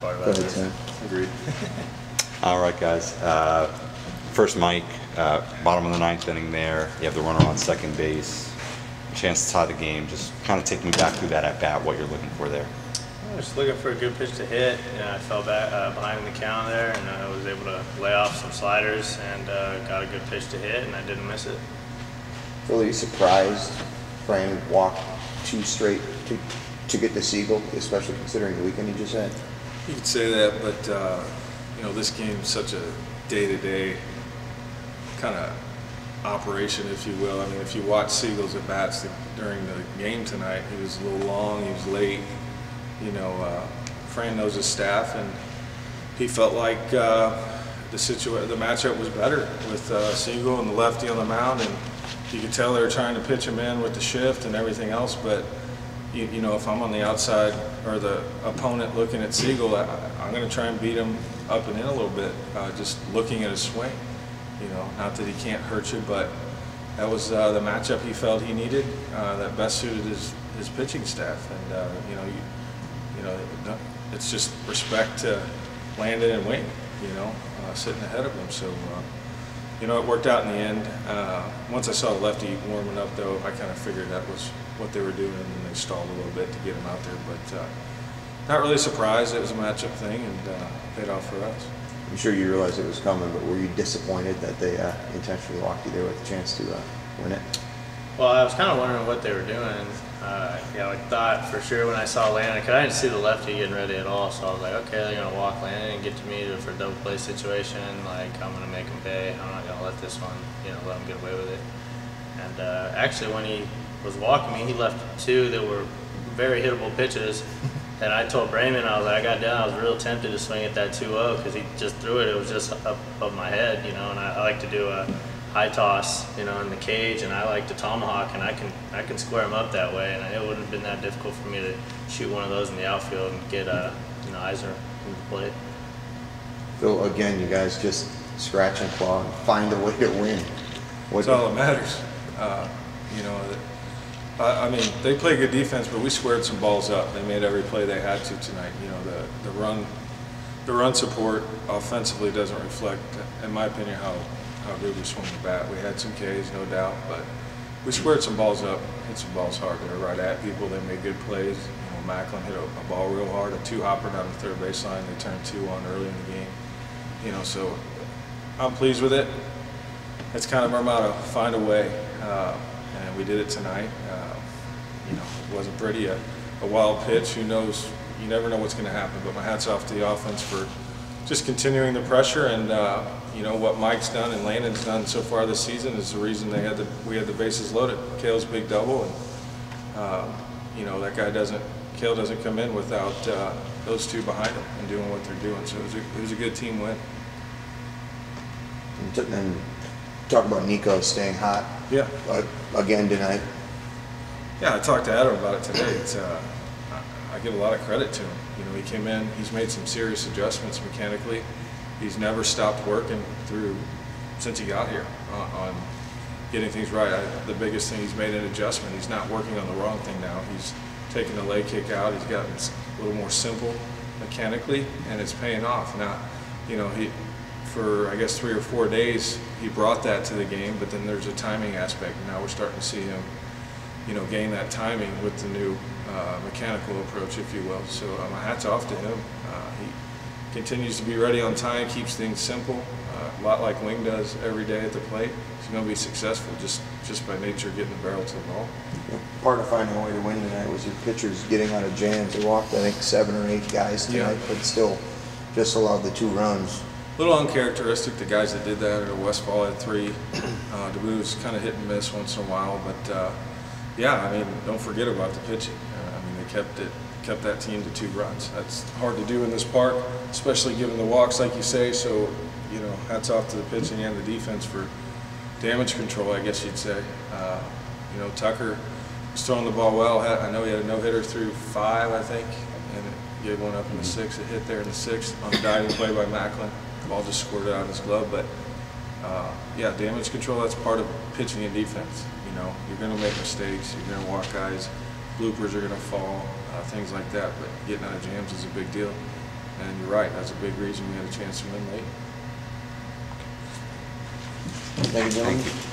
Go ahead, Tim. Agreed. All right, guys. First, Mike, bottom of the ninth inning there. You have the runner on second base. A chance to tie the game. Just kind of take me back through that at bat, what you're looking for there. I was looking for a good pitch to hit, and I fell back behind in the count there, and I was able to lay off some sliders and got a good pitch to hit, and I didn't miss it. Phil, are you surprised Brian walked 2 straight to get the Siegel, especially considering the weekend he just had? You could say that, but you know, this game's such a day-to-day kind of operation, if you will. I mean, if you watch Siegel's at bats during the game tonight, he was a little long, he was late. You know, Fran knows his staff, and he felt like the matchup was better with Siegel and the lefty on the mound, and you could tell they were trying to pitch him in with the shift and everything else. But you know, if I'm on the outside or the opponent looking at Siegel, I'm going to try and beat him up and in a little bit, just looking at his swing. You know, not that he can't hurt you, but that was the matchup he felt he needed that best suited his pitching staff. And you know, it's just respect to Landon and Wing, you know, sitting ahead of him. So, you know, it worked out in the end. Once I saw the lefty warming up, though, I kind of figured that was what they were doing, and then they stalled a little bit to get him out there. But not really surprised. It was a matchup thing, and paid off for us. I'm sure you realized it was coming, but were you disappointed that they intentionally walked you there with a chance to win it? Well, I was kind of wondering what they were doing. You know, I thought for sure when I saw Landon, because I didn't see the lefty getting ready at all, so I was like, okay, they're going to walk Landon and get to me for a double play situation. Like, I'm going to make him pay. I'm not going to let this one, you know, let him get away with it. And actually, when he was walking me, he left 2 that were very hittable pitches. And I told Brayman, I was like, I got down, I was real tempted to swing at that 2-0 because he just threw it. It was just up above my head, you know, and I like to do a high toss, you know, in the cage, and I like to tomahawk, and I can square him up that way, and it wouldn't have been that difficult for me to shoot one of those in the outfield and get you know, Eisner in the plate. Phil, again, you guys just scratch and claw and find a way to win. That's all that matters. You know, I mean, they play good defense, but we squared some balls up. They made every play they had to tonight. You know, the run support offensively doesn't reflect, in my opinion, how good we swung the bat. We had some Ks, no doubt, but we squared some balls up, hit some balls hard. They were right at people. They made good plays. You know, Macklin hit a ball real hard, a 2-hopper down the third baseline. They turned 2 on early in the game. You know, so I'm pleased with it. It's kind of our motto: find a way, and we did it tonight. You know, it wasn't pretty. A wild pitch. Who knows? You never know what's going to happen. But my hat's off to the offense for just continuing the pressure, and you know, what Mike's done and Landon's done so far this season is the reason we had the bases loaded. Kale's big double, and you know, that guy Kale doesn't come in without those 2 behind him and doing what they're doing. So it was a good team win. And talk about Nico staying hot. Yeah. Again tonight. Yeah, I talked to Adam about it today. It's I give a lot of credit to him. You know, he came in, he's made some serious adjustments mechanically. He's never stopped working since he got here on getting things right. The biggest thing, he's made an adjustment. He's not working on the wrong thing now. He's taken the leg kick out. He's gotten a little more simple mechanically, and it's paying off. Now, you know, for I guess 3 or 4 days, he brought that to the game, but then there's a timing aspect. Now we're starting to see him, you know, gain that timing with the new mechanical approach, if you will. So my hat's off to him. He continues to be ready on time, keeps things simple, a lot like Wing does every day at the plate. He's going to be successful just by nature getting the barrel to the ball. Part of finding a way to win tonight was your pitchers getting out of jams. They walked, I think, 7 or 8 guys tonight, but still just allowed the 2 runs. A little uncharacteristic. The guys that did that, or Westfall had 3. DeBoo's kind of hit and miss once in a while, but yeah, I mean, don't forget about the pitching. I mean, they kept that team to 2 runs. That's hard to do in this park, especially given the walks, like you say. So, you know, hats off to the pitching and the defense for damage control, I guess you'd say. You know, Tucker was throwing the ball well. I know he had a no-hitter through 5, I think, and he had one up in the 6th. It hit there in the 6th on a diving play by Macklin. The ball just squirted out of his glove, but yeah, damage control, that's part of pitching and defense. You know, you're going to make mistakes, you're going to walk guys, bloopers are going to fall, things like that, but getting out of jams is a big deal. And you're right, that's a big reason we had a chance to win late. Thank you, gentlemen.